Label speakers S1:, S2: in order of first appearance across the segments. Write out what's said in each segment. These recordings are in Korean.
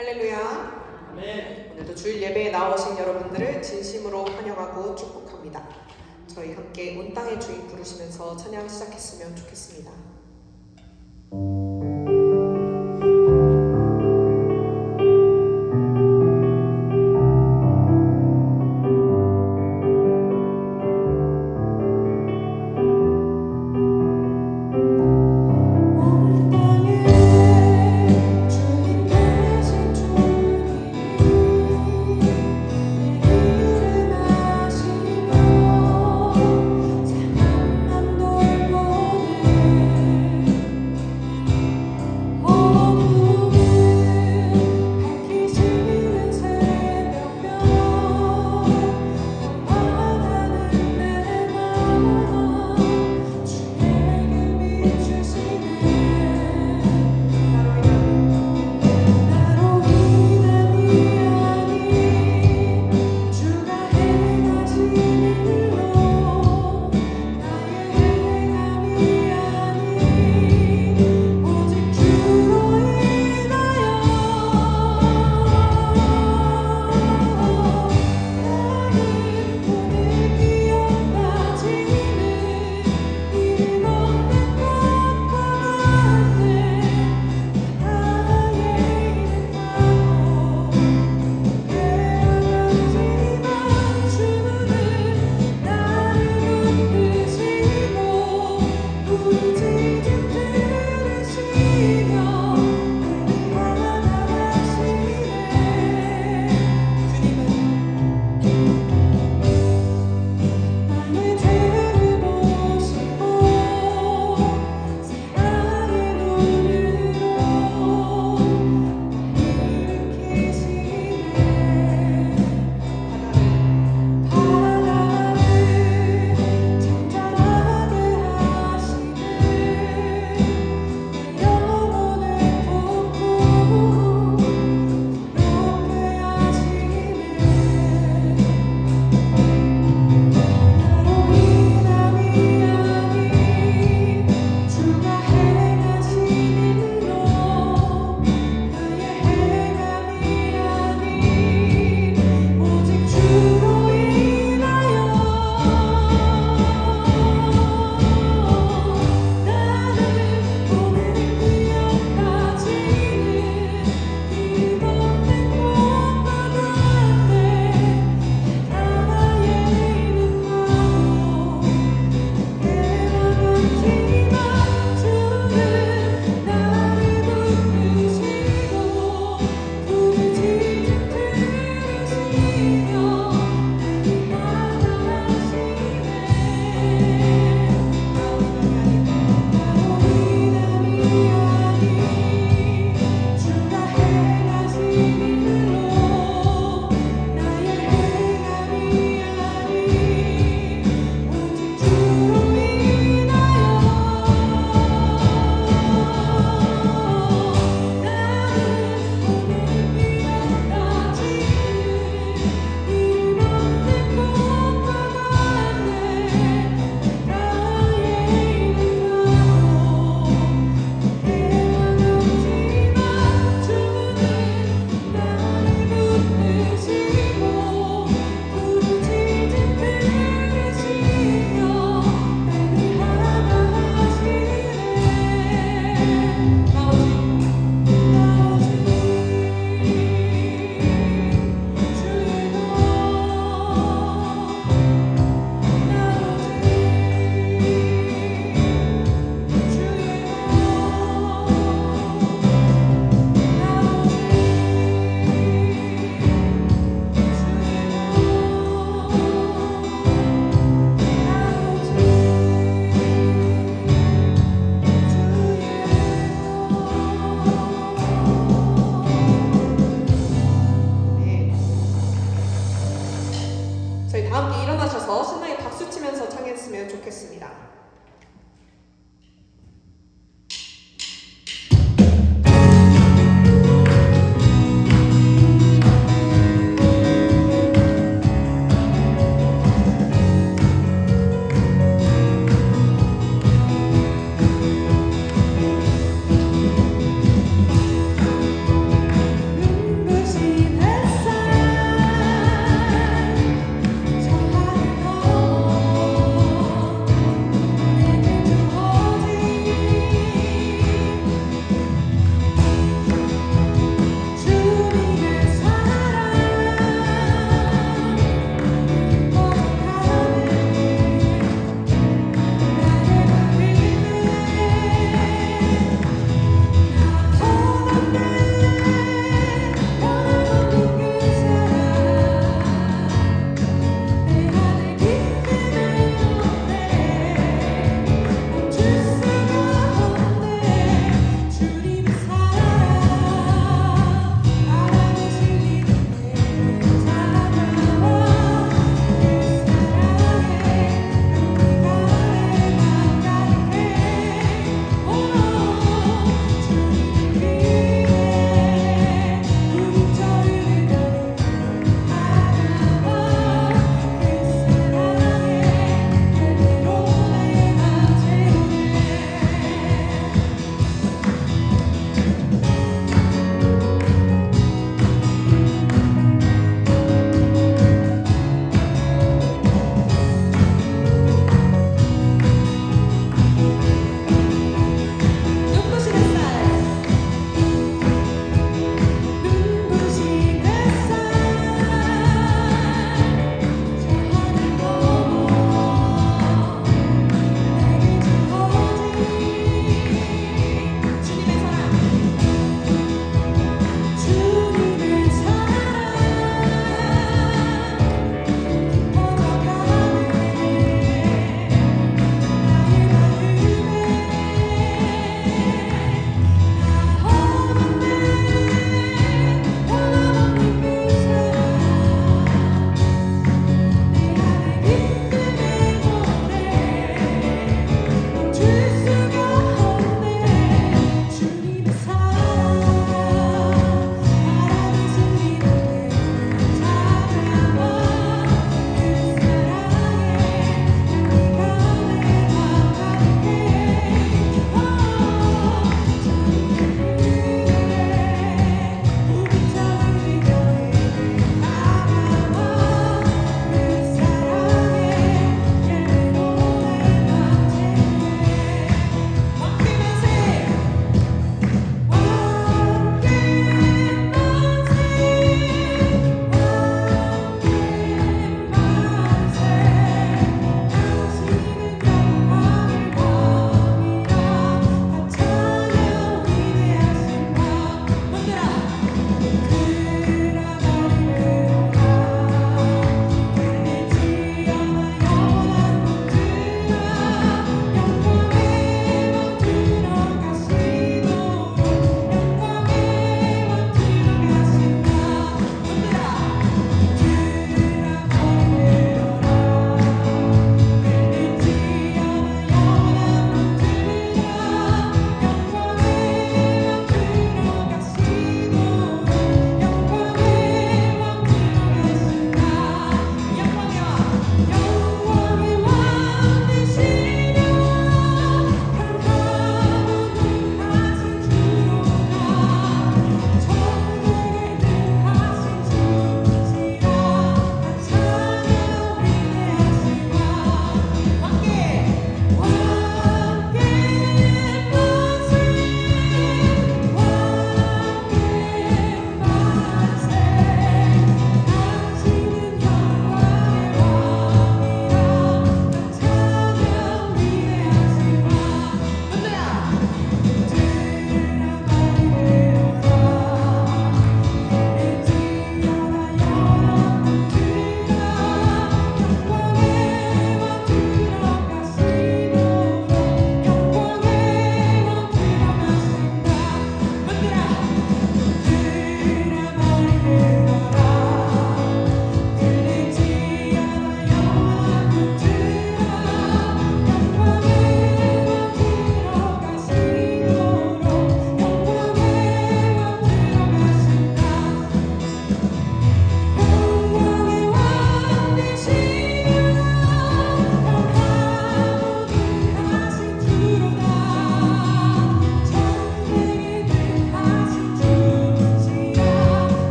S1: 할렐루야.
S2: 네.
S1: 오늘도 주일 예배에 나오신 여러분들을 진심으로 환영하고 축복합니다. 저희 함께 온 땅의 주인 부르시면서 찬양 시작했으면 좋겠습니다. 저희 다 함께 일어나셔서 신나게 박수 치면서 찬양했으면 좋겠습니다.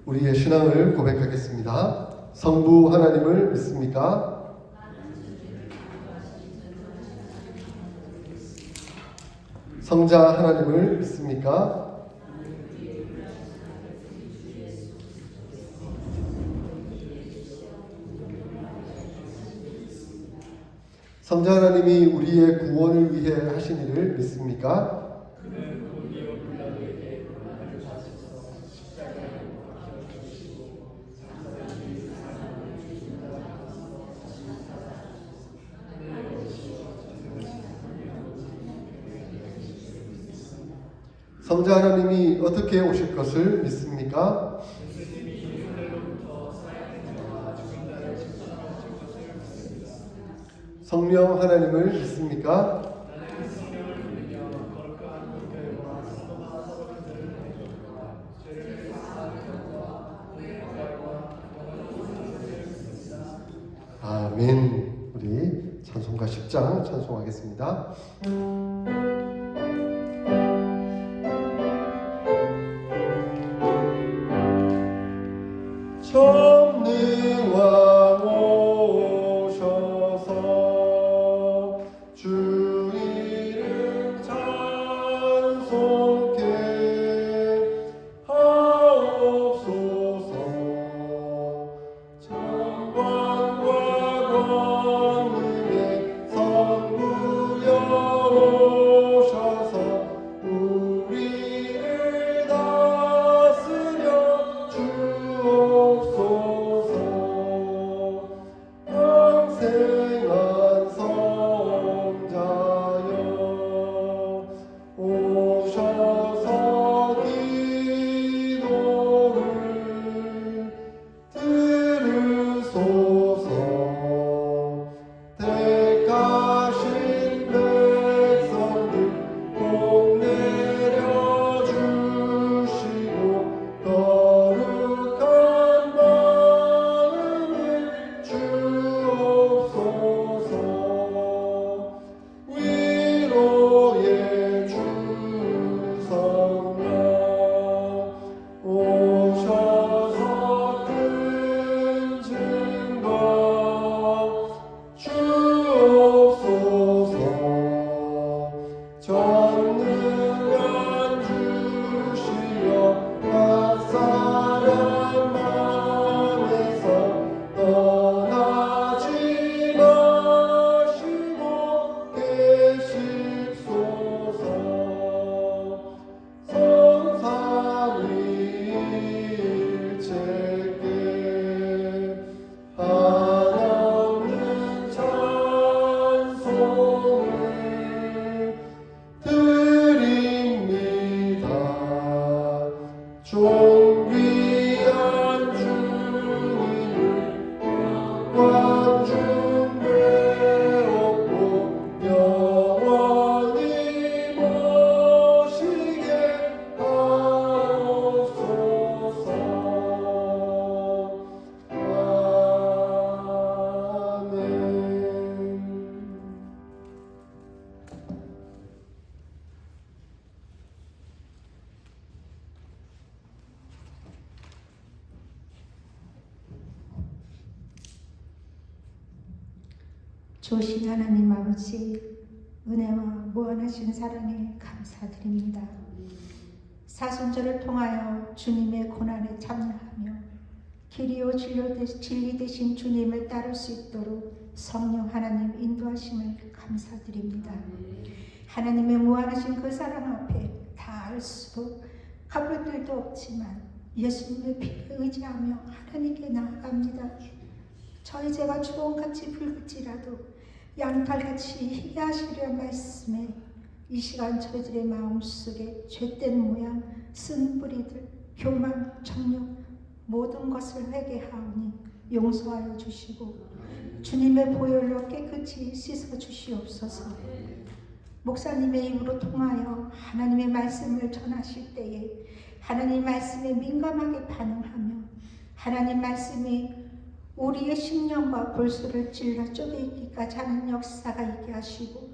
S2: 우리의 신앙을 고백하겠습니다. 성부 하나님을 믿습니까? 성자 하나님을 믿습니까? 성자 하나님이 우리의 구원을 위해 하신 일을 믿습니까? 성자 하나님이 어떻게 오실 것을 믿습니까? 성령 하나님을 믿습니까? 아멘. 우리 찬송가 10장 찬송하겠습니다. 전능왕 오셔서 주 이름 찬송케 하옵소서. 정관과 권능의 성부여 오셔서 우리를 다스려 주옵소서. 왕생한 성자여 오셔서 기도를 들으소서. 택하신 백성들 복 내려주시고 거룩한 마음을 주옵소서. 위로의 주 성령 오셔서 큰 증거 주옵소서. 전능한 주시여 각 사람 마음에서 떠나지 마시고 계십소서. 성삼위일체께 한없는 찬송을 드립니다. 존귀한 주님을 영광 중배옵고 영원히 모시게 하옵소서. 아멘.
S3: 조신 하나님 아버지, 은혜와 무한하신 사랑에 감사드립니다. 사순절을 통하여 주님의 고난에 참여하며 길이요 진리 되신 주님을 따를 수 있도록 성령 하나님 인도하심을 감사드립니다. 하나님의 무한하신 그 사랑 앞에 닿을 수도 갚을 길도 없지만 예수님의 피에 의지하며 하나님께 나아갑니다. 저희 죄가 주홍같이 붉을지라도 양털같이 희게 하시려 말씀에 이 시간 저희들의 마음속에 죄된 모양, 쓴 뿌리들, 교만, 정욕 모든 것을 회개하오니 용서하여 주시고 주님의 보혈로 깨끗이 씻어 주시옵소서. 목사님의 입으로 통하여 하나님의 말씀을 전하실 때에 하나님 말씀에 민감하게 반응하며 하나님 말씀이 우리의 심령과 골수를 찔러 쪼개기까지 하는 역사가 있게 하시고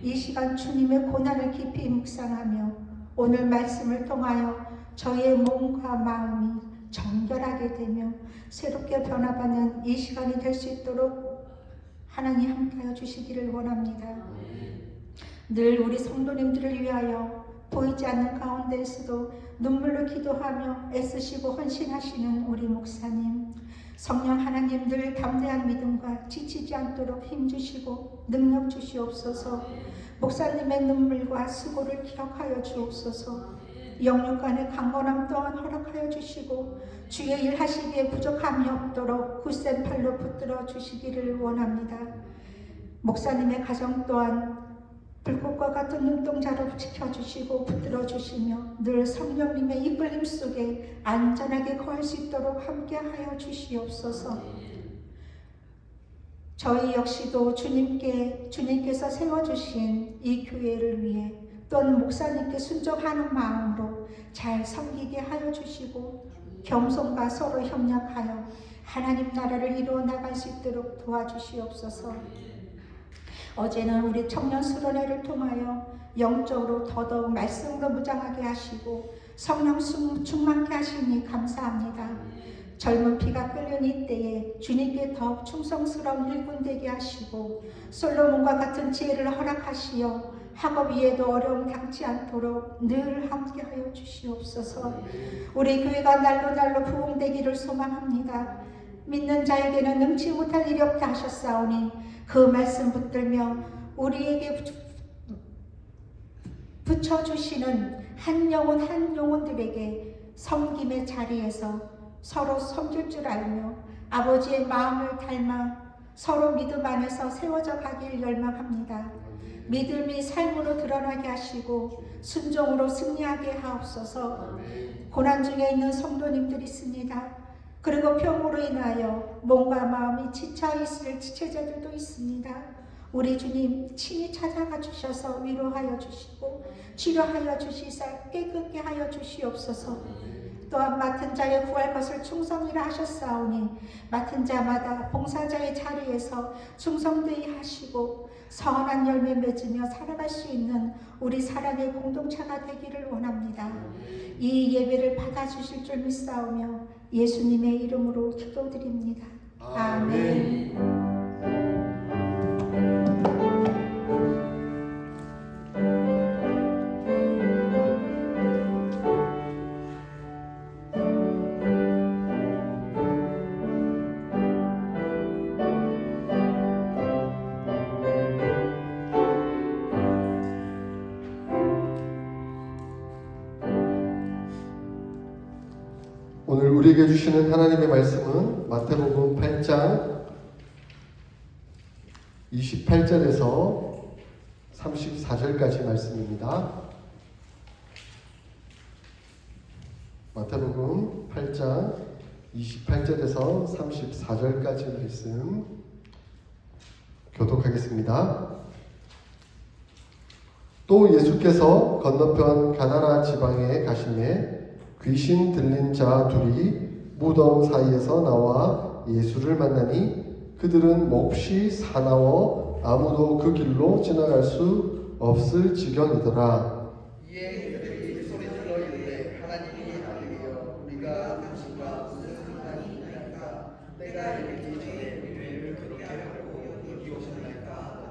S3: 이 시간 주님의 고난을 깊이 묵상하며 오늘 말씀을 통하여 저의 몸과 마음이 정결하게 되며 새롭게 변화받는 이 시간이 될 수 있도록 하나님 함께하여 주시기를 원합니다. 늘 우리 성도님들을 위하여 보이지 않는 가운데에서도 눈물로 기도하며 애쓰시고 헌신하시는 우리 목사님, 성령 하나님 늘 담대한 믿음과 지치지 않도록 힘주시고 능력 주시옵소서. 목사님의 눈물과 수고를 기억하여 주옵소서. 영육간의 강건함 또한 허락하여 주시고 주의 일 하시기에 부족함이 없도록 굳센 팔로 붙들어 주시기를 원합니다. 목사님의 가정 또한 불꽃과 같은 눈동자로 지켜주시고 붙들어 주시며 늘 성령님의 이끌림 속에 안전하게 거할 수 있도록 함께하여 주시옵소서. 저희 역시도 주님께서 세워주신 이 교회를 위해 또는 목사님께 순종하는 마음으로 잘 섬기게 하여 주시고 겸손과 서로 협력하여 하나님 나라를 이루어 나갈 수 있도록 도와주시옵소서. 어제는 우리 청년 수련회를 통하여 영적으로 더더욱 말씀으로 무장하게 하시고 성령 충만케 하시니 감사합니다. 젊은 피가 끓는 이때에 주님께 더욱 충성스러운 일꾼 되게 하시고 솔로몬과 같은 지혜를 허락하시어 학업 위에도 어려움 당치 않도록 늘 함께하여 주시옵소서. 우리 교회가 날로 부흥되기를 소망합니다. 믿는 자에게는 능치 못할 일이 없다 하셨사오니 그 말씀 붙들며 우리에게 붙여주시는 한 영혼들에게 섬김의 자리에서 서로 섬길 줄 알며 아버지의 마음을 닮아 서로 믿음 안에서 세워져 가길 열망합니다. 믿음이 삶으로 드러나게 하시고 순종으로 승리하게 하옵소서. 고난 중에 있는 성도님들이 있습니다. 그리고 병으로 인하여 몸과 마음이 지쳐있을 지체자들도 있습니다. 우리 주님 친히 찾아가 주셔서 위로하여 주시고 치료하여 주시사 깨끗게 하여 주시옵소서. 또한 맡은 자의 구할 것을 충성이라 하셨사오니 맡은 자마다 봉사자의 자리에서 충성되이 하시고 선한 열매 맺으며 살아갈 수 있는 우리 사랑의 공동체가 되기를 원합니다. 이 예배를 받아주실 줄 믿사오며 예수님의 이름으로 기도드립니다. 아멘.
S2: 오늘 우리에게 주시는 하나님의 말씀은 마태복음 8장 28절에서 34절까지 말씀입니다. 마태복음 8장 28절에서 34절까지 말씀 교독하겠습니다. 또 예수께서 건너편 가나라 지방에 가시매 귀신 들린 자 둘이 무덤 사이에서 나와 예수를 만나니 그들은 몹시 사나워 아무도 그 길로 지나갈 수 없을 지경이더라.
S4: 이에 그들이 소리질러 이르되 하나님이 아니여 우리가 당신과 무슨 상관이 있나이까 때가 이르기 전에 우리를 그렇게 하려고 여기 오셨나이까.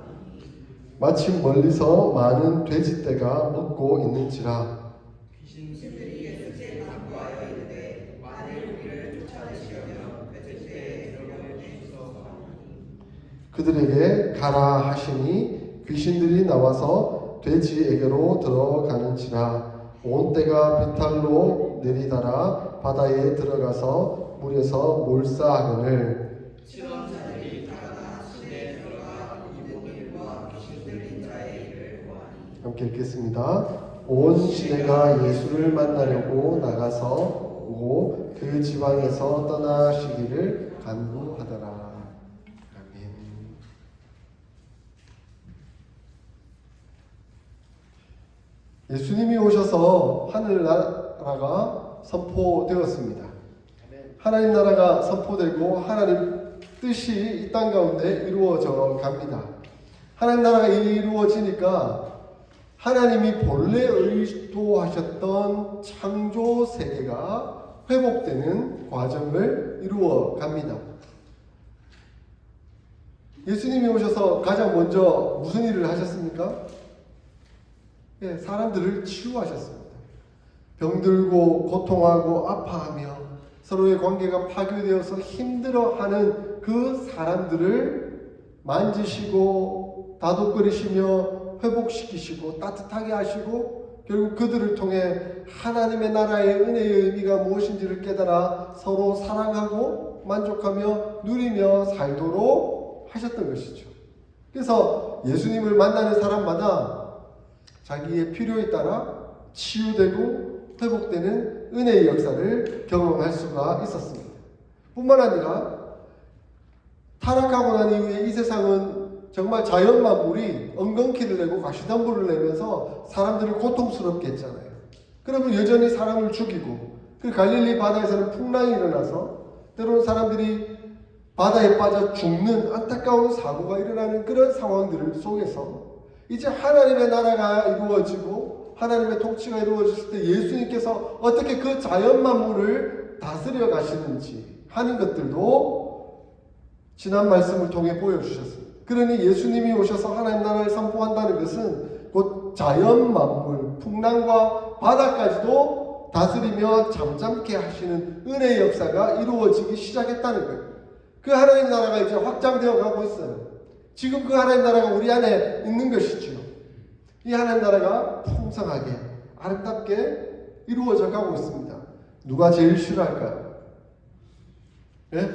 S2: 마침 멀리서 많은 돼지떼가 먹고 있는지라.
S4: 귀신들이 예수께 간구하여 이르되 만일 우리를 쫓아내시려면 돼지떼에 들어가 주소서.
S2: 그들에게 가라 하시니 귀신들이 나와서 돼지에게로 들어가는지라. 온 떼가 비탈로 내리달아 바다에 들어가서 물에서 몰사하거늘.
S4: 실험자들이 달아나 시내에 들어가 이 모든 일과 귀신 들린 자의 일을 보아니.
S2: 함께 읽겠습니다. 온 시내가 예수를 만나려고 나가서 오고 그 지방에서 떠나시기를 간구하더라. 아멘. 예수님이 오셔서 하늘나라가 선포되었습니다. 하나님 나라가 선포되고 하나님 뜻이 이 땅 가운데 이루어져 갑니다. 하나님 나라가 이루어지니까 하나님이 본래 의도하셨던 창조 세계가 회복되는 과정을 이루어 갑니다. 예수님이 오셔서 가장 먼저 무슨 일을 하셨습니까? 예, 사람들을 치유하셨습니다. 병들고 고통하고 아파하며 서로의 관계가 파괴되어서 힘들어하는 그 사람들을 만지시고 다독거리시며 회복시키시고 따뜻하게 하시고 결국 그들을 통해 하나님의 나라의 은혜의 의미가 무엇인지를 깨달아 서로 사랑하고 만족하며 누리며 살도록 하셨던 것이죠. 그래서 예수님을 만나는 사람마다 자기의 필요에 따라 치유되고 회복되는 은혜의 역사를 경험할 수가 있었습니다. 뿐만 아니라 타락하고 난 이후에 이 세상은 정말 자연 만물이 엉겅퀴를 내고 가시덤불을 내면서 사람들을 고통스럽게 했잖아요. 그러면 여전히 사람을 죽이고 그 갈릴리 바다에서는 풍랑이 일어나서 때로는 사람들이 바다에 빠져 죽는 안타까운 사고가 일어나는 그런 상황들 속에서 이제 하나님의 나라가 이루어지고 하나님의 통치가 이루어졌을 때 예수님께서 어떻게 그 자연 만물을 다스려 가시는지 하는 것들도 지난 말씀을 통해 보여주셨습니다. 그러니 예수님이 오셔서 하나님 나라를 선포한다는 것은 곧 자연 만물, 풍랑과 바다까지도 다스리며 잠잠케 하시는 은혜의 역사가 이루어지기 시작했다는 거예요. 그 하나님 나라가 이제 확장되어 가고 있어요. 지금 그 하나님 나라가 우리 안에 있는 것이지요. 이 하나님 나라가 풍성하게 아름답게 이루어져 가고 있습니다. 누가 제일 싫어할까요? 예?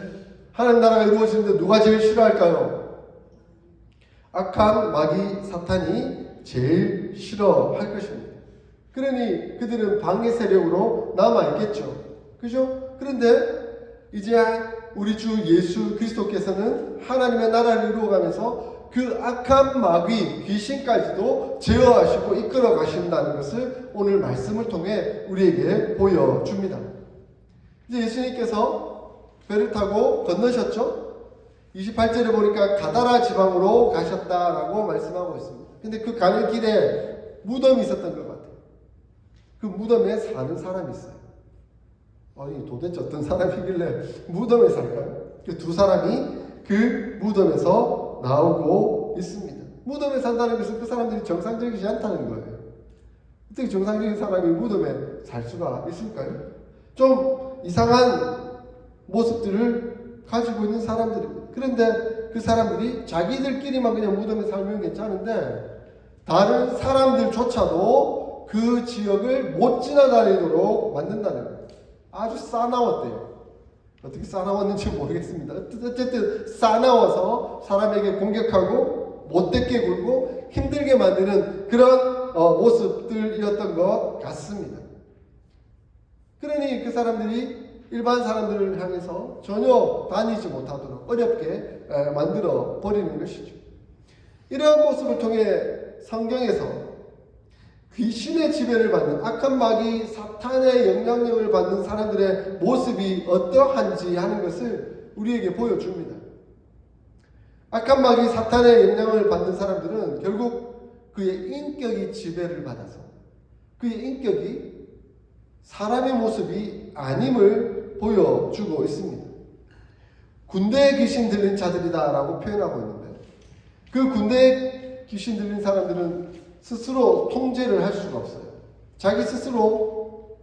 S2: 하나님 나라가 이루어지는데 누가 제일 싫어할까요? 악한 마귀 사탄이 제일 싫어할 것입니다. 그러니 그들은 방해 세력으로 남아있겠죠. 그죠? 그런데 이제 우리 주 예수 그리스도께서는 하나님의 나라를 이루어가면서 그 악한 마귀, 귀신까지도 제어하시고 이끌어 가신다는 것을 오늘 말씀을 통해 우리에게 보여줍니다. 이제 예수님께서 배를 타고 건너셨죠? 28절에 보니까 가다라 지방으로 가셨다라고 말씀하고 있습니다. 근데 그 가는 길에 무덤이 있었던 것 같아요. 그 무덤에 사는 사람이 있어요. 아니 도대체 어떤 사람이길래 무덤에 살까요? 그 두 사람이 그 무덤에서 나오고 있습니다. 무덤에 산다는 것은 그 사람들이 정상적이지 않다는 거예요. 어떻게 정상적인 사람이 무덤에 살 수가 있을까요? 좀 이상한 모습들을 가지고 있는 사람들입니다. 그런데 그 사람들이 자기들끼리만 그냥 무덤에 살면 괜찮은데 다른 사람들조차도 그 지역을 못 지나다니도록 만든다는 거예요. 아주 싸나웠대요. 어떻게 싸나웠는지 모르겠습니다. 어쨌든 싸나워서 사람에게 공격하고 못되게 굴고 힘들게 만드는 그런 모습들이었던 것 같습니다. 그러니 그 사람들이 일반 사람들을 향해서 전혀 다니지 못하도록 어렵게 만들어 버리는 것이죠. 이러한 모습을 통해 성경에서 귀신의 지배를 받는 악한 마귀 사탄의 영향력을 받는 사람들의 모습이 어떠한지 하는 것을 우리에게 보여줍니다. 악한 마귀 사탄의 영향을 받는 사람들은 결국 그의 인격이 지배를 받아서 그의 인격이 사람의 모습이 아님을 보여주고 있습니다. 군대에 귀신 들린 자들이다라고 표현하고 있는데 그 군대에 귀신 들린 사람들은 스스로 통제를 할 수가 없어요. 자기 스스로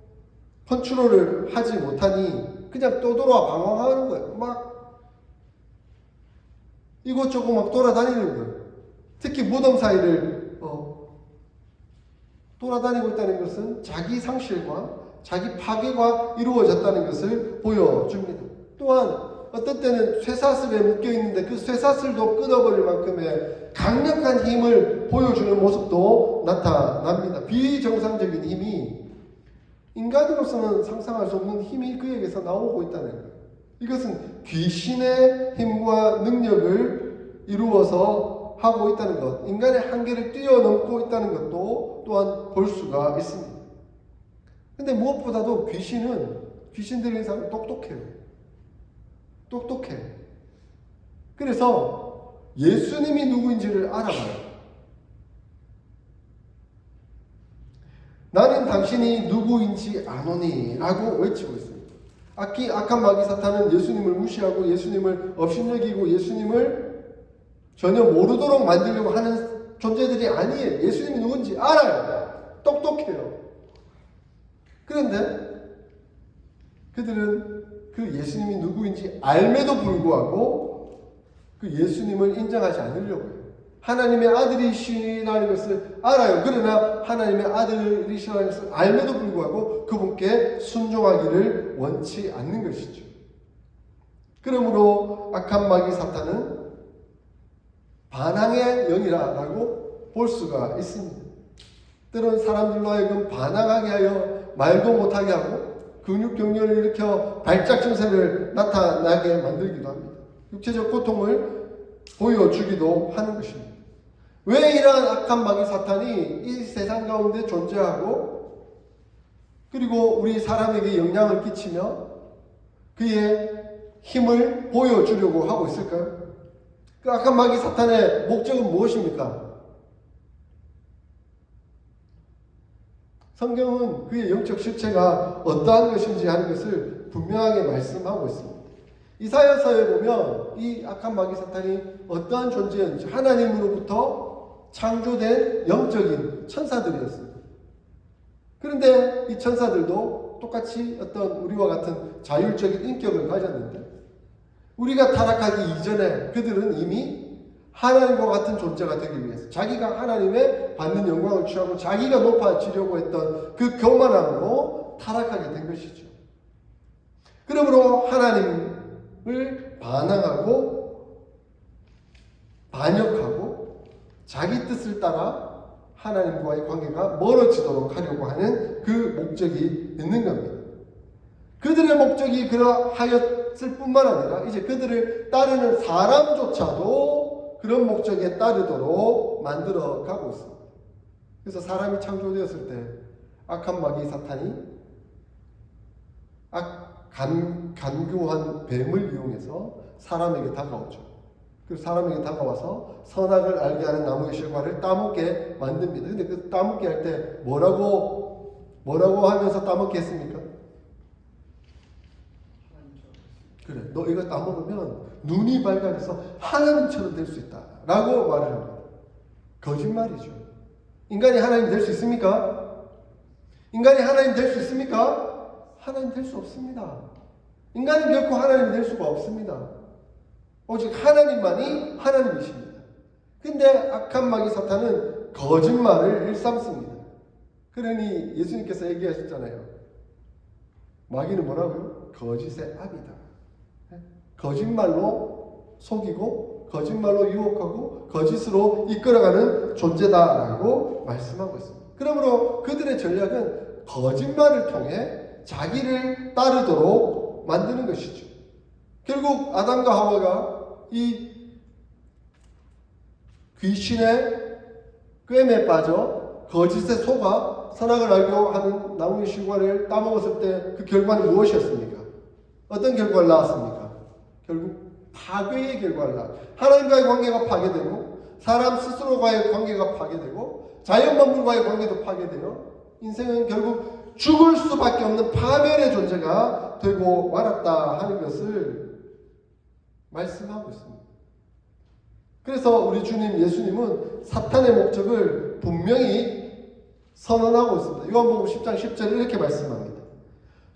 S2: 컨트롤을 하지 못하니 그냥 떠돌아 방황하는 거예요. 막 이곳저곳 막 돌아다니는 거예요. 특히 무덤 사이를 돌아다니고 있다는 것은 자기 상실과 자기 파괴가 이루어졌다는 것을 보여줍니다. 또한 어떤 때는 쇠사슬에 묶여있는데 그 쇠사슬도 끊어버릴 만큼의 강력한 힘을 보여주는 모습도 나타납니다. 비정상적인 힘이 인간으로서는 상상할 수 없는 힘이 그에게서 나오고 있다는 거예요. 이것은 귀신의 힘과 능력을 이루어서 하고 있다는 것, 인간의 한계를 뛰어넘고 있다는 것도 또한 볼 수가 있습니다. 근데 무엇보다도 귀신 들린 사람은 똑똑해요. 똑똑해. 그래서 예수님이 누구인지를 알아봐요. 나는 당신이 누구인지 아노니 라고 외치고 있습니다. 악한 마귀 사탄은 예수님을 무시하고 예수님을 업신여기고 예수님을 전혀 모르도록 만들려고 하는 존재들이 아니에요. 예수님이 누군지 알아요. 똑똑해요. 그런데 그들은 그 예수님이 누구인지 알매도 불구하고 그 예수님을 인정하지 않으려고 해요. 하나님의 아들이시라는 것을 알아요. 그러나 하나님의 아들이시라는 것을 알매도 불구하고 그분께 순종하기를 원치 않는 것이죠. 그러므로 악한 마귀 사탄은 반항의 영이라고 볼 수가 있습니다. 때로는 사람들로 하여금 반항하게 하여 말도 못하게 하고 근육경련을 일으켜 발작 증세를 나타나게 만들기도 합니다. 육체적 고통을 보여주기도 하는 것입니다. 왜 이러한 악한 마귀 사탄이 이 세상 가운데 존재하고 그리고 우리 사람에게 영향을 끼치며 그의 힘을 보여주려고 하고 있을까요? 그 악한 마귀 사탄의 목적은 무엇입니까? 성경은 그의 영적 실체가 어떠한 것인지 하는 것을 분명하게 말씀하고 있습니다. 이사야서에 보면 이 악한 마귀 사탄이 어떠한 존재였는지 하나님으로부터 창조된 영적인 천사들이었습니다. 그런데 이 천사들도 똑같이 어떤 우리와 같은 자율적인 인격을 가졌는데 우리가 타락하기 이전에 그들은 이미 하나님과 같은 존재가 되기 위해서 자기가 하나님의 받는 영광을 취하고 자기가 높아지려고 했던 그 교만함으로 타락하게 된 것이죠. 그러므로 하나님을 반항하고 반역하고 자기 뜻을 따라 하나님과의 관계가 멀어지도록 하려고 하는 그 목적이 있는 겁니다. 그들의 목적이 그러하였을 뿐만 아니라 이제 그들을 따르는 사람조차도 그런 목적에 따르도록 만들어 가고 있습니다. 그래서 사람이 창조되었을 때 악한 마귀 사탄이 간교한 뱀을 이용해서 사람에게 다가오죠. 그리고 사람에게 다가와서 선악을 알게 하는 나무의 실과를 따먹게 만듭니다. 근데 그 따먹게 할 때 뭐라고 하면서 따먹게 했습니까? 그래, 너 이거 따먹으면 눈이 밝아져서 하나님처럼 될 수 있다 라고 말을 합니다. 거짓말이죠. 인간이 하나님 될 수 있습니까? 인간이 하나님 될 수 있습니까? 하나님 될 수 없습니다. 인간은 결코 하나님 될 수가 없습니다. 오직 하나님만이 하나님이십니다. 근데 악한 마귀 사탄은 거짓말을 일삼습니다. 그러니 예수님께서 얘기하셨잖아요. 마귀는 뭐라고요? 거짓의 아비다. 거짓말로 속이고 거짓말로 유혹하고 거짓으로 이끌어가는 존재다라고 말씀하고 있습니다. 그러므로 그들의 전략은 거짓말을 통해 자기를 따르도록 만드는 것이죠. 결국 아담과 하와가 이 귀신의 꿰매에 빠져 거짓에 속아 선악을 알고 하는 나무의 실과를 따먹었을 때 그 결과는 무엇이었습니까? 어떤 결과를 낳았습니까? 결국 파괴의 결과를 낳았습니다. 하나님과의 관계가 파괴되고 사람 스스로과의 관계가 파괴되고 자연 만물과의 관계도 파괴되어 인생은 결국 죽을 수밖에 없는 파멸의 존재가 되고 말았다 하는 것을 말씀하고 있습니다. 그래서 우리 주님 예수님은 사탄의 목적을 분명히 선언하고 있습니다. 요한복음 10장 10절에 이렇게 말씀합니다.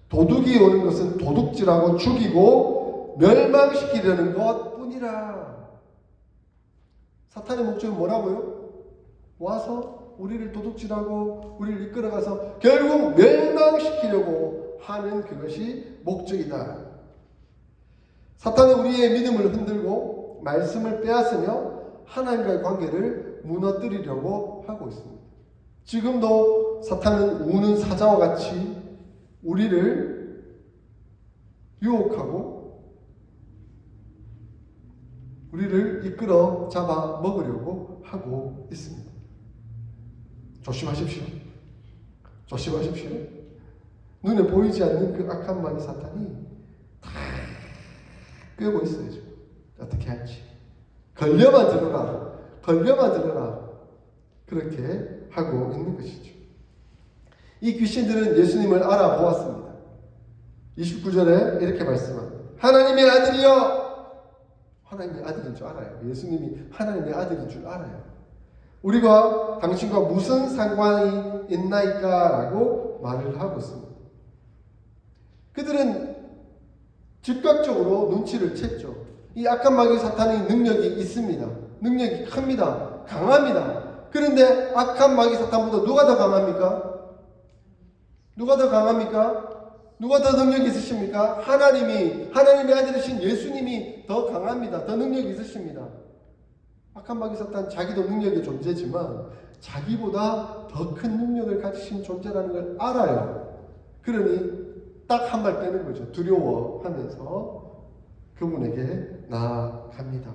S2: 도둑이 오는 것은 도둑질하고 죽이고 멸망시키려는 것뿐이라. 사탄의 목적은 뭐라고요? 와서 우리를 도둑질하고 우리를 이끌어가서 결국 멸망시키려고 하는 그것이 목적이다. 사탄은 우리의 믿음을 흔들고 말씀을 빼앗으며 하나님과의 관계를 무너뜨리려고 하고 있습니다. 지금도 사탄은 우는 사자와 같이 우리를 유혹하고 우리를 이끌어 잡아 먹으려고 하고 있습니다. 조심하십시오. 조심하십시오. 눈에 보이지 않는 그 악한 마귀 사탄이 다 꿰고 있어요. 어떻게 할지. 걸려만 들어라. 걸려만 들어라. 그렇게 하고 있는 것이죠. 이 귀신들은 예수님을 알아보았습니다. 29절에 이렇게 말씀합니다. 하나님의 아들이여. 하나님의 아들인 줄 알아요. 예수님이 하나님의 아들인 줄 알아요. 우리가 당신과 무슨 상관이 있나이까? 라고 말을 하고 있습니다. 그들은 즉각적으로 눈치를 챘죠. 이 악한 마귀 사탄의 능력이 있습니다. 능력이 큽니다. 강합니다. 그런데 악한 마귀 사탄보다 누가 더 강합니까? 누가 더 강합니까? 누가 더 능력이 있으십니까? 하나님의 아들이신 예수님이 더 강합니다. 더 능력이 있으십니다. 악한 마귀 사탄 자기도 능력의 존재지만 자기보다 더 큰 능력을 가지신 존재라는 걸 알아요. 그러니 딱 한 발 빼는 거죠. 두려워하면서 그분에게 나아갑니다.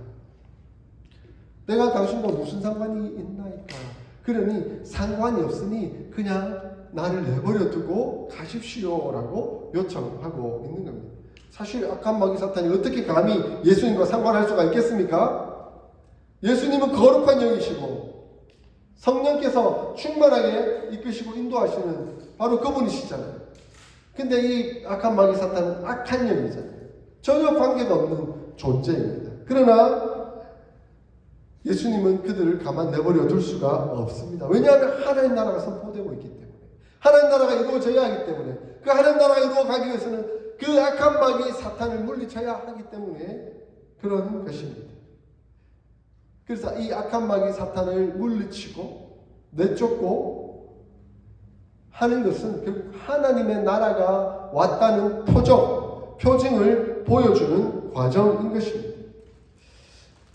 S2: 내가 당신과 무슨 상관이 있나이까? 그러니 상관이 없으니 그냥 나를 내버려 두고 가십시오라고 요청하고 있는 겁니다. 사실 악한 마귀 사탄이 어떻게 감히 예수님과 상관할 수가 있겠습니까? 예수님은 거룩한 영이시고 성령께서 충만하게 이끄시고 인도하시는 바로 그분이시잖아요. 근데 이 악한 마귀 사탄은 악한 영이잖아요. 전혀 관계가 없는 존재입니다. 그러나 예수님은 그들을 가만 내버려 둘 수가 없습니다. 왜냐하면 하나님 나라가 선포되고 있기 때문에, 하나님 나라가 이루어져야 하기 때문에, 그 하나님 나라가 이루어가기 위해서는 그 악한 마귀 사탄을 물리쳐야 하기 때문에 그런 것입니다. 그래서 이 악한 마귀 사탄을 물리치고 내쫓고 하는 것은 결국 하나님의 나라가 왔다는 표징을 보여주는 과정인 것입니다.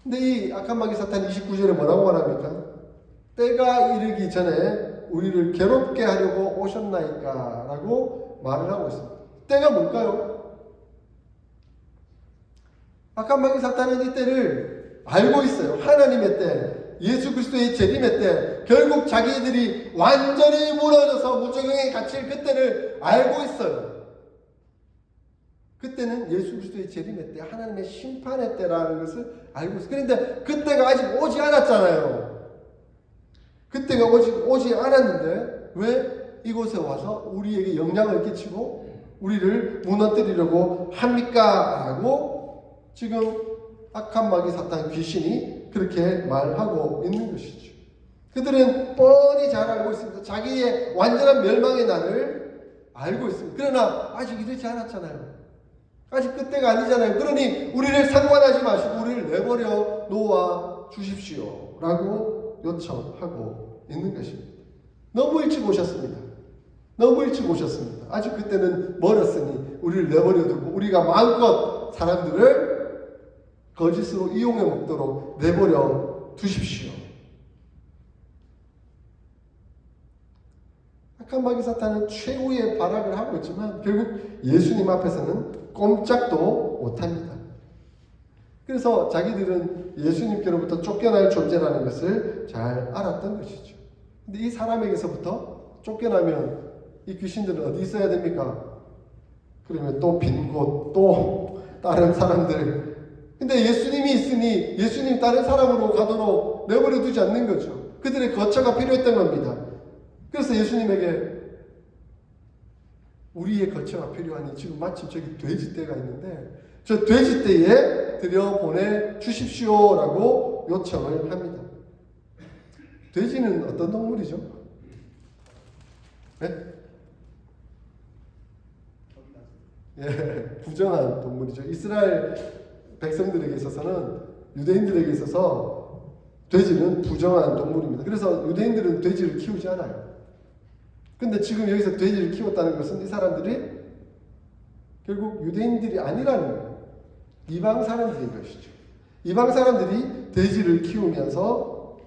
S2: 근데 이 악한 마귀 사탄 29절에 뭐라고 말합니까? 때가 이르기 전에 우리를 괴롭게 하려고 오셨나이까? 라고 말을 하고 있습니다. 때가 뭘까요? 악한 마귀 사탄은 이 때를 알고 있어요. 하나님의 때, 예수 그리스도의 재림의 때, 결국 자기들이 완전히 무너져서 무저경에 갇힐 그때를 알고 있어요. 그때는 예수 그리스도의 재림의 때, 하나님의 심판의 때라는 것을 알고 있어요. 그런데 그때가 아직 오지 않았잖아요. 그때가 오지 않았는데 왜 이곳에 와서 우리에게 영향을 끼치고 우리를 무너뜨리려고 합니까? 라고 지금 악한 마귀 사탄 귀신이 그렇게 말하고 있는 것이죠. 그들은 뻔히 잘 알고 있습니다. 자기의 완전한 멸망의 날을 알고 있습니다. 그러나 아직 이르지 않았잖아요. 아직 그때가 아니잖아요. 그러니 우리를 상관하지 마시고 우리를 내버려 놓아 주십시오 라고 요청하고 있는 것입니다. 너무 일찍 오셨습니다. 너무 일찍 오셨습니다. 아직 그때는 멀었으니 우리를 내버려 두고 우리가 마음껏 사람들을 거짓으로 이용해 먹도록 내버려 두십시오. 악한 마귀 사탄은 최후의 발악을 하고 있지만 결국 예수님 앞에서는 꼼짝도 못합니다. 그래서 자기들은 예수님께로부터 쫓겨날 존재라는 것을 잘 알았던 것이죠. 근데 이 사람에게서부터 쫓겨나면 이 귀신들은 어디 있어야 됩니까? 그러면 또 빈 곳, 또 다른 사람들. 근데 예수님이 있으니 예수님 다른 사람으로 가도록 내버려 두지 않는 거죠. 그들의 거처가 필요했던 겁니다. 그래서 예수님에게 우리의 거처가 필요하니 지금 마침 저기 돼지떼가 있는데 저 돼지떼에 들여보내 주십시오라고 요청을 합니다. 돼지는 어떤 동물이죠? 네? 예, 부정한 동물이죠. 이스라엘 백성들에게 있어서는, 유대인들에게 있어서 돼지는 부정한 동물입니다. 그래서 유대인들은 돼지를 키우지 않아요. 근데 지금 여기서 돼지를 키웠다는 것은 이 사람들이 결국 유대인들이 아니라는 거예요. 이방 사람들인 것이죠. 이방 사람들이 돼지를 키우면서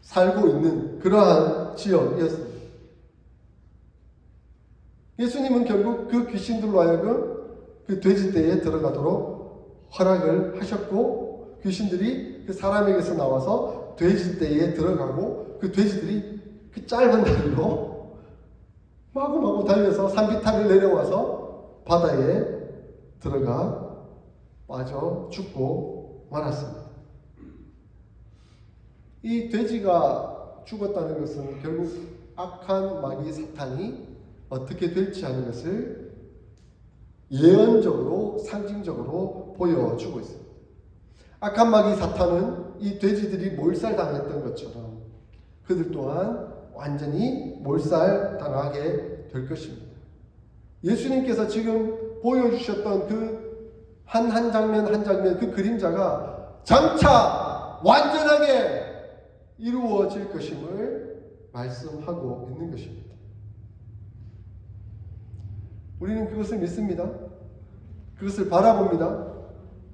S2: 살고 있는 그러한 지역이었습니다. 예수님은 결국 그 귀신들로 하여금 그 돼지떼에 들어가도록 허락을 하셨고 귀신들이 그 사람에게서 나와서 돼지떼에 들어가고 그 돼지들이 그 짧은 다리로 마구마구 달려서 산비탈을 내려와서 바다에 들어가 빠져 죽고 말았습니다. 이 돼지가 죽었다는 것은 결국 악한 마귀 사탄이 어떻게 될지 하는 것을 예언적으로 상징적으로 보여주고 있습니다. 악한 마귀 사탄은 이 돼지들이 몰살당했던 것처럼 그들 또한 완전히 몰살당하게 될 것입니다. 예수님께서 지금 보여주셨던 그 한 장면 한 장면 그 그림자가 장차 완전하게 이루어질 것임을 말씀하고 있는 것입니다. 우리는 그것을 믿습니다. 그것을 바라봅니다.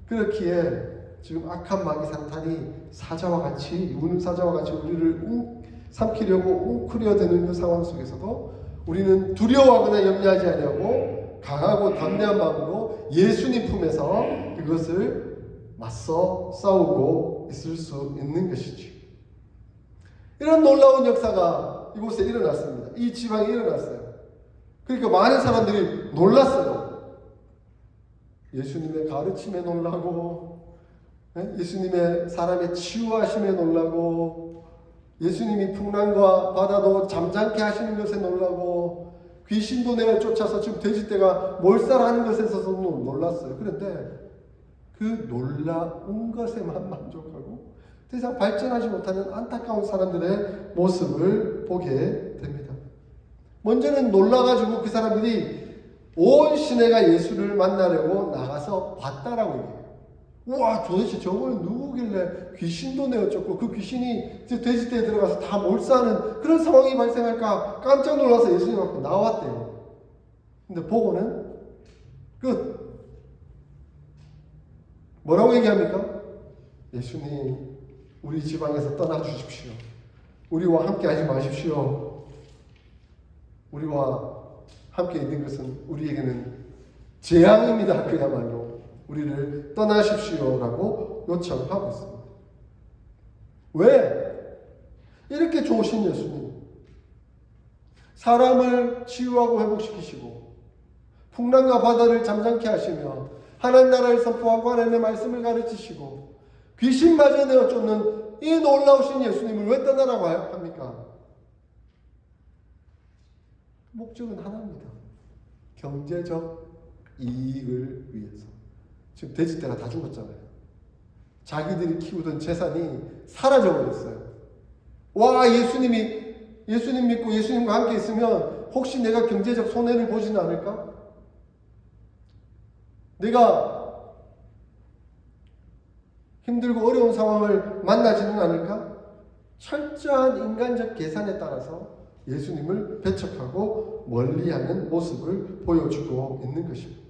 S2: 그렇기에 지금 악한 마귀 사탄이 사자와 같이 우는 사자와 같이 우리를 삼키려고 웅크려대는 그 상황 속에서도 우리는 두려워하거나 염려하지 아니하고 강하고 담대한 마음으로 예수님 품에서 그것을 맞서 싸우고 있을 수 있는 것이죠. 이런 놀라운 역사가 이곳에 일어났습니다. 이 지방에 일어났어요. 그러니까 많은 사람들이 놀랐어요. 예수님의 가르침에 놀라고, 예수님의 사람의 치유하심에 놀라고, 예수님이 풍랑과 바다도 잠잠케 하시는 것에 놀라고, 귀신도 내어 쫓아서 지금 돼지떼가 몰살하는 것에서도 놀랐어요. 그런데 그 놀라운 것에만 만족하고 더 이상 발전하지 못하는 안타까운 사람들의 모습을 보게 됩니다. 먼저는 놀라가지고 그 사람들이 온 시내가 예수를 만나려고 나가서 봤다라고 얘기해요. 우와, 도대체 저거는 누구길래 귀신도 내어 쫓고 그 귀신이 돼지떼에 들어가서 다 몰사하는 그런 상황이 발생할까 깜짝 놀라서 예수님 앞에 나왔대요. 근데 보고는 끝. 뭐라고 얘기합니까? 예수님, 우리 지방에서 떠나 주십시오. 우리와 함께 하지 마십시오. 우리와 함께 있는 것은 우리에게는 재앙입니다. 그야말로. 우리를 떠나십시오라고 요청하고 있습니다. 왜? 이렇게 좋으신 예수님, 사람을 치유하고 회복시키시고 풍랑과 바다를 잠잠케 하시며 하나님 나라를 선포하고 하나님의 말씀을 가르치시고 귀신마저 내어 쫓는 이 놀라우신 예수님을 왜 떠나라고 합니까? 목적은 하나입니다. 경제적 이익을 위해서. 지금 돼지떼가 다 죽었잖아요. 자기들이 키우던 재산이 사라져버렸어요. 와, 예수님 믿고 예수님과 함께 있으면 혹시 내가 경제적 손해를 보지는 않을까? 내가 힘들고 어려운 상황을 만나지는 않을까? 철저한 인간적 계산에 따라서 예수님을 배척하고 멀리하는 모습을 보여주고 있는 것입니다.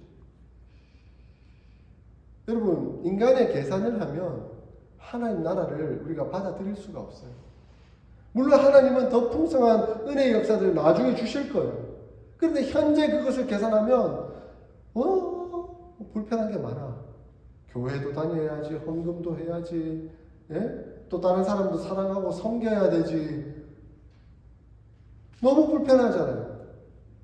S2: 여러분, 인간의 계산을 하면 하나님 나라를 우리가 받아들일 수가 없어요. 물론 하나님은 더 풍성한 은혜의 역사들을 나중에 주실 거예요. 그런데 현재 그것을 계산하면 불편한 게 많아. 교회도 다녀야지, 헌금도 해야지, 또 다른 사람도 사랑하고 섬겨야 되지. 너무 불편하잖아요.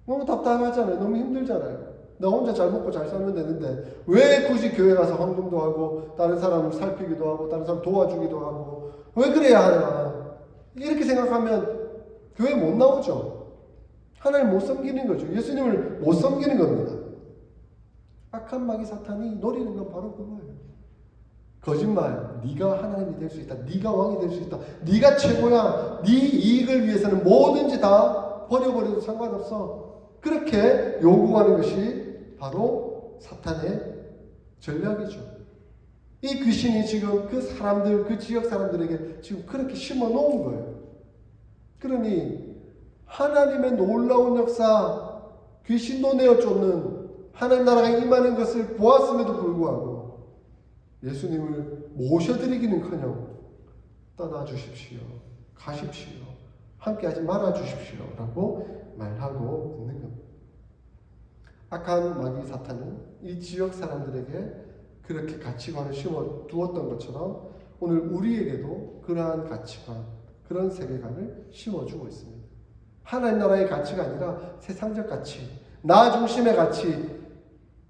S2: 너무 답답하잖아요. 너무 힘들잖아요. 나 혼자 잘 먹고 잘 살면 되는데 왜 굳이 교회 가서 헌금도 하고 다른 사람을 살피기도 하고 다른 사람 도와주기도 하고 왜 그래야 하나. 이렇게 생각하면 교회 못 나오죠. 하나님 못 섬기는 거죠. 예수님을 못 섬기는 겁니다. 악한 마귀 사탄이 노리는 건 바로 그거예요. 거짓말. 네가 하나님이 될 수 있다. 네가 왕이 될 수 있다. 네가 최고야. 네 이익을 위해서는 뭐든지 다 버려버려도 상관없어. 그렇게 요구하는 것이 바로 사탄의 전략이죠. 이 귀신이 지금 그 사람들, 그 지역 사람들에게 지금 그렇게 심어 놓은 거예요. 그러니 하나님의 놀라운 역사, 귀신도 내어 쫓는 하나님 나라가 임하는 것을 보았음에도 불구하고 예수님을 모셔드리기는커녕 떠나주십시오. 가십시오. 함께하지 말아주십시오. 라고 말하고 있는 겁니다. 악한 마귀 사탄은 이 지역 사람들에게 그렇게 가치관을 심어 두었던 것처럼 오늘 우리에게도 그러한 가치관, 그런 세계관을 심어주고 있습니다. 하나님 나라의 가치가 아니라 세상적 가치, 나 중심의 가치,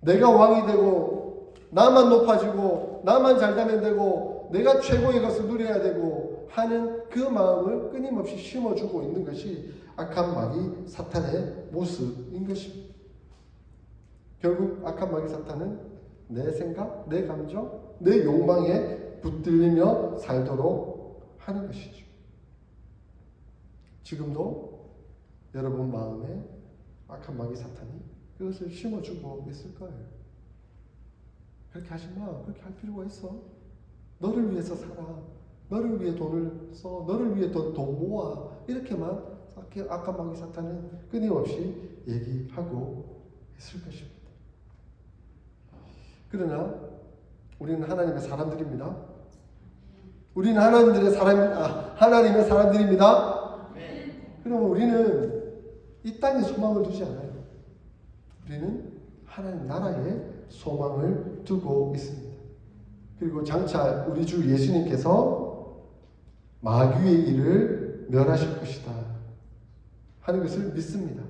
S2: 내가 왕이 되고 나만 높아지고 나만 잘되면 되고 내가 최고의 것을 누려야 되고 하는 그 마음을 끊임없이 심어주고 있는 것이 악한 마귀 사탄의 모습인 것입니다. 결국 악한 마귀 사탄은 내 생각, 내 감정, 내 욕망에 붙들리며 살도록 하는 것이죠. 지금도 여러분 마음에 악한 마귀 사탄이 그것을 심어주고 있을 거예요. 그렇게 하지 마. 그렇게 할 필요가 있어. 너를 위해서 살아. 너를 위해 돈을 써. 너를 위해 돈 모아. 이렇게만 악한 마귀 사탄은 끊임없이 얘기하고 있을 것입니다. 그러나 우리는 하나님의 사람들입니다. 우리는 하나님의 사람들입니다. 그럼 우리는 이 땅에 소망을 두지 않아요. 우리는 하나님 나라에 소망을 두고 있습니다. 그리고 장차 우리 주 예수님께서 마귀의 일을 멸하실 것이다 하는 것을 믿습니다.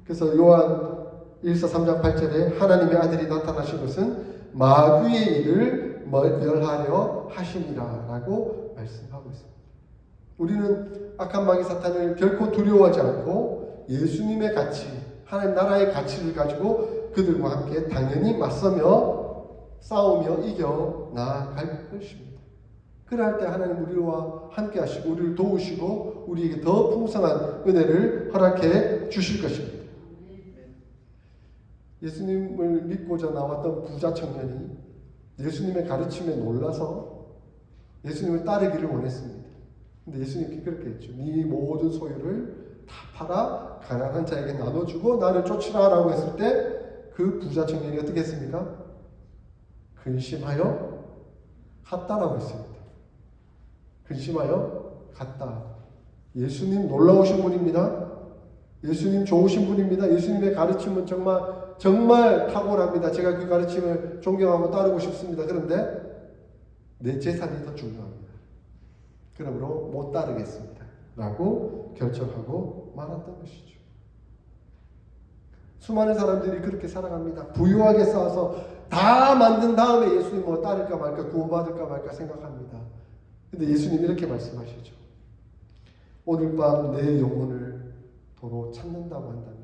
S2: 그래서 요한 1서 3장 8절에 하나님의 아들이 나타나신 것은 마귀의 일을 멸하려 하심이라 라고 말씀하고 있습니다. 우리는 악한 마귀 사탄을 결코 두려워하지 않고 예수님의 가치, 하나님 나라의 가치를 가지고 그들과 함께 당연히 맞서며 싸우며 이겨 나아갈 것입니다. 그럴 때 하나님 우리와 함께 하시고 우리를 도우시고 우리에게 더 풍성한 은혜를 허락해 주실 것입니다. 예수님을 믿고자 나왔던 부자 청년이 예수님의 가르침에 놀라서 예수님을 따르기를 원했습니다. 근데 예수님께 그렇게 했죠. 네 모든 소유를 다 팔아 가난한 자에게 나눠주고 나를 쫓으라 라고 했을 때 그 부자 청년이 어떻게 했습니까? 근심하여 갔다라고 했습니다. 근심하여 갔다. 예수님 놀라우신 분입니다. 예수님 좋으신 분입니다. 예수님의 가르침은 정말 탁월합니다. 제가 그 가르침을 존경하고 따르고 싶습니다. 그런데 내 재산이 더 중요합니다. 그러므로 못 따르겠습니다. 라고 결정하고 말았던 것이죠. 수많은 사람들이 그렇게 살아갑니다. 부유하게 쌓아서 다 만든 다음에 예수님 뭐 따를까 말까 구원받을까 말까 생각합니다. 근데 예수님 이렇게 말씀하시죠. 오늘 밤 내 영혼을 도로 찾는다고 한다면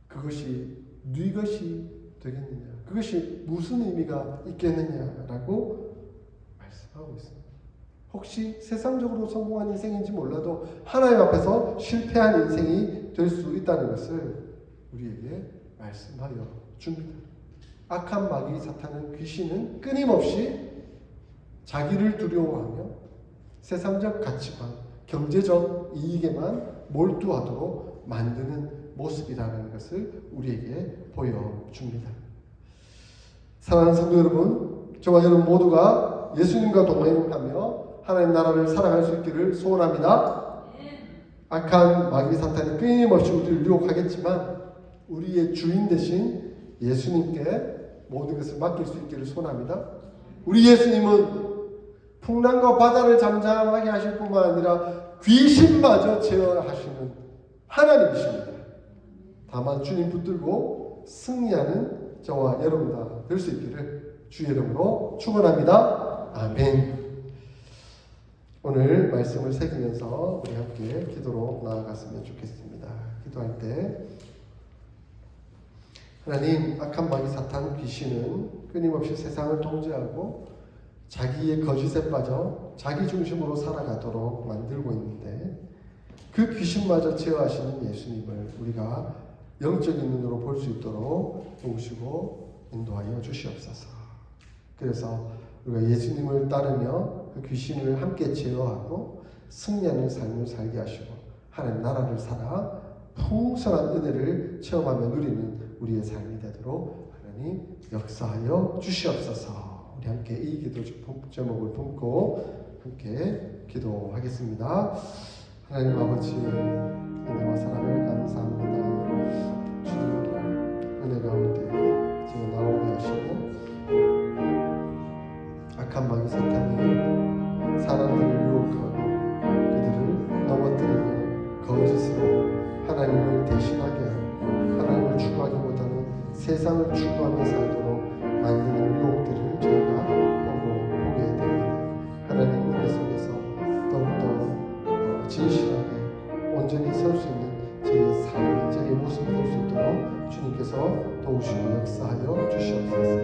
S2: 그것이 네 것이 되겠느냐? 그것이 무슨 의미가 있겠느냐라고 말씀하고 있습니다. 혹시 세상적으로 성공한 인생인지 몰라도 하나님 앞에서 실패한 인생이 될 수 있다는 것을 우리에게 말씀하여 줍니다. 악한 마귀 사탄은 귀신은 끊임없이 자기를 두려워하며 세상적 가치관, 경제적 이익에만 몰두하도록 만드는 모습이라는 것을 우리에게 보여줍니다. 사랑하는 성도 여러분, 저와 여러분 모두가 예수님과 동행하며 하나님 나라를 사랑할 수 있기를 소원합니다. 악한 마귀 사탄이 끊임없이 우리를 유혹하겠지만 우리의 주인 대신 예수님께 모든 것을 맡길 수 있기를 소원합니다. 우리 예수님은 풍랑과 바다를 잠잠하게 하실 뿐만 아니라 귀신마저 제어하시는 하나님이십니다. 다만 주님 붙들고 승리하는 저와 여러분 다 될 수 있기를 주의 이름으로 축원합니다. 아멘. 오늘 말씀을 새기면서 우리 함께 기도로 나아갔으면 좋겠습니다. 기도할 때 하나님, 악한 마귀 사탄 귀신은 끊임없이 세상을 통제하고 자기의 거짓에 빠져 자기 중심으로 살아가도록 만들고 있는데 그 귀신마저 제어하시는 예수님을 우리가 영적인 눈으로 볼 수 있도록 도우시고 인도하여 주시옵소서. 그래서 우리가 예수님을 따르며 그 귀신을 함께 제어하고 승리하는 삶을 살게 하시고 하나님 나라를 살아 풍성한 은혜를 체험하며 누리는 우리의 삶이 되도록 하나님 역사하여 주시옵소서. 우리 함께 이 기도 제목을 품고 함께 기도하겠습니다. 하나님 아버지, 은혜와 사랑을 감사합니다. 주님 은혜 가운데 지금 나오게 하시고 악한 마귀 사탄이 사람들을 유혹하고 그들을 넘어뜨리며 거짓으로 하나님을 대신하게 하고 하나님을 추구하기보다는 세상을 추구하며 살도록 만드는 유혹들을 저희가 보게 됩니다. 하나님 은혜 속에서 더욱더 진실하게 온전히 설 수 있는 저희의 삶, 저희의 모습이 될 수 있도록 주님께서 도우시고 역사하여 주시옵소서.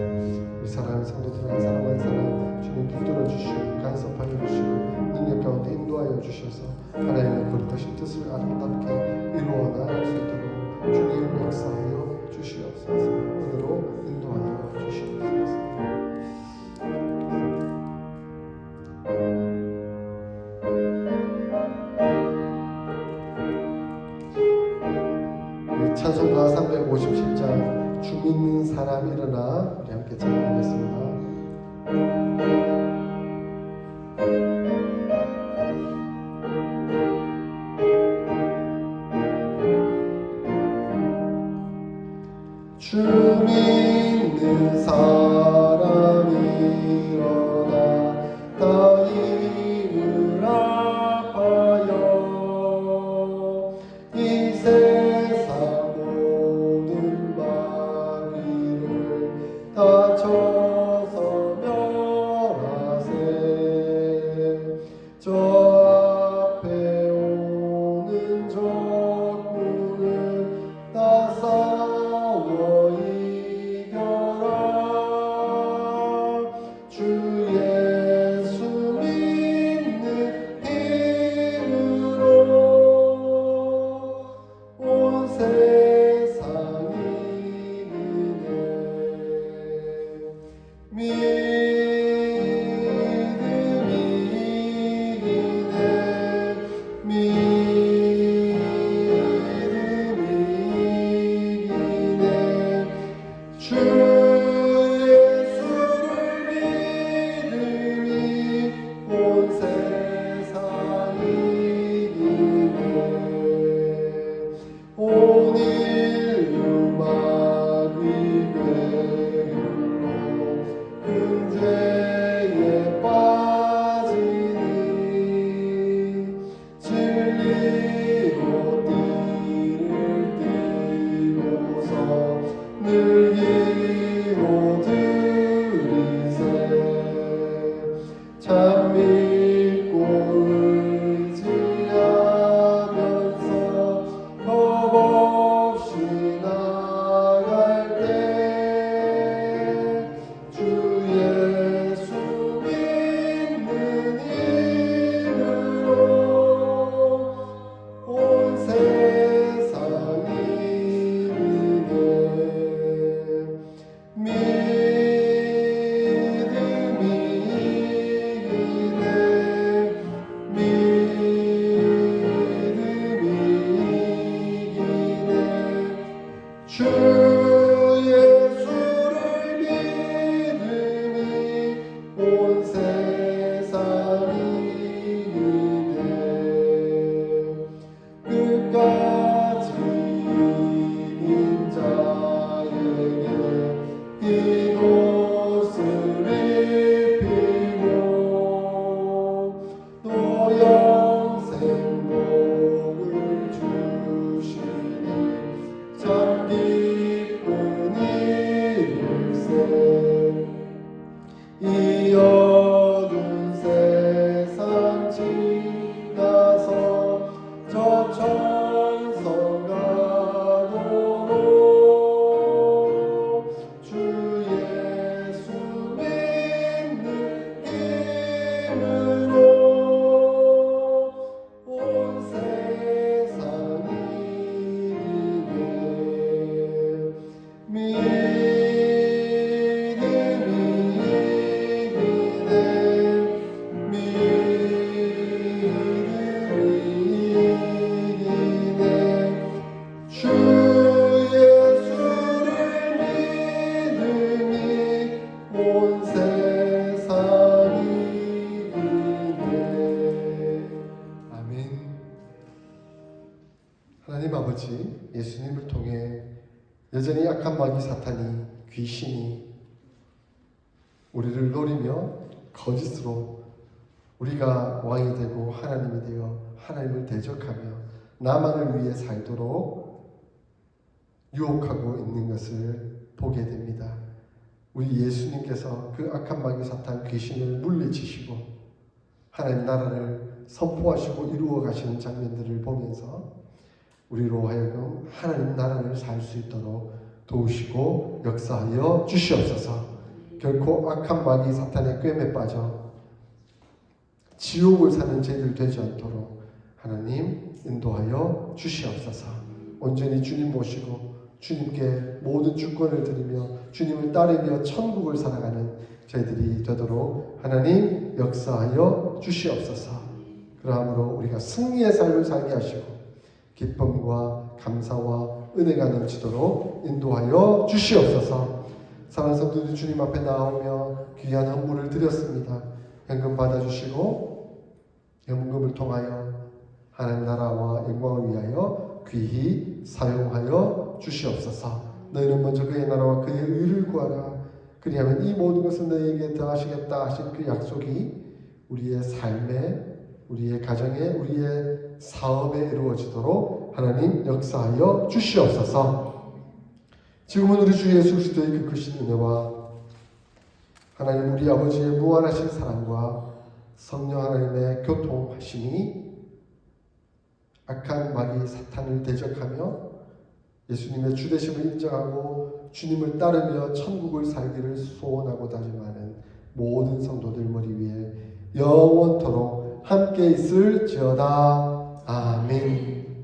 S2: 우리 사랑하는 성도들 한 사람 한 사람 주님 붙들어 주시고 간섭하여 주시고 능력 가운데 인도하여 주셔서 하나님의 거룩하신 뜻을 아름답게 이루어 나갈 수 있도록 주님 역사하여 주시옵소서. 은혜로 인도하여 주시옵소서. 찬송가 357장 주 믿는 사람 일어나 우리 함께 찬양하겠습니다. 주 믿는 사람 일어나 다 힘을 합하여 이 세상 모든 마귀를 다쳐서 멸하세. 저 앞에 오는 적군을 다 싸워 이겨라. 주 예수 믿는 힘으로 온 세상이 믿음이 이기네. 믿음이 이기네. 주 예수를 믿음이 온 세상이 이기네. 온 인류 마귀 괴율로 근죄에 빠지니 진리로 띠를 띠고서 늘 기로 드리세. 참 믿고 의지하면서 겁없이 나갈 때 주 예수 믿는 힘으로 온 세상이 이기네. 믿음이 이기네. 믿음이 이기네. 주 예수를 믿음이 온 세상이 이기네. 끝까지 이긴 자에게 흰 옷을 입히고 또 영생복을 주시니 참 기쁜 일일세. 이 어두운 세상 지나서 저 천성가도록 주 예수 믿는 힘으로 온 세상이 이기네. 믿음이 이기네. 믿음이 이기네. 주 예수를 믿음이 온 세상이 이기네. 아멘. 하나님 아버지, 예수님을 통해 여전히 악한 마귀 사탄이 귀신이 우리를 노리며 거짓으로 우리가 왕이 되고 하나님이 되어 하나님을 대적하며 나만을 위해 살도록 유혹하고 있는 것을 보게 됩니다. 우리 예수님께서 그 악한 마귀 사탄 귀신을 물리치시고 하나님 나라를 선포하시고 이루어 가시는 장면들을 보면서 우리로 하여금 하나님 나라를 살 수 있도록 도우시고 역사하여 주시옵소서. 결코 악한 마귀 사탄의 꿰매 빠져 지옥을 사는 죄들 되지 않도록 하나님 인도하여 주시옵소서. 온전히 주님 모시고 주님께 모든 주권을 드리며 주님을 따르며 천국을 살아가는 저희들이 되도록 하나님 역사하여 주시옵소서. 그러므로 우리가 승리의 삶을 살게 하시고 기쁨과 감사와 은혜가 넘치도록 인도하여 주시옵소서. 사랑하는 성도들이 주님 앞에 나오며 귀한 헌물을 드렸습니다. 현금 받아주시고 현금을 통하여 하나님 나라와 영광을 위하여 귀히 사용하여 주시옵소서. 너희는 먼저 그의 나라와 그의 의를 구하라. 그리하면 이 모든 것을 너희에게 더하시겠다 하신 그 약속이 우리의 삶에, 우리의 가정에, 우리의 사업에 이루어지도록 하나님 역사하여 주시옵소서. 지금은 우리 주 예수 그리스도의 그 크신 은혜와 하나님 우리 아버지의 무한하신 사랑과 성령 하나님의 교통하심이 악한 마귀 사탄을 대적하며 예수님의 주되심을 인정하고 주님을 따르며 천국을 살기를 소원하고 다짐하는 모든 성도들 머리 위에 영원토록 함께 있을지어다. 아멘.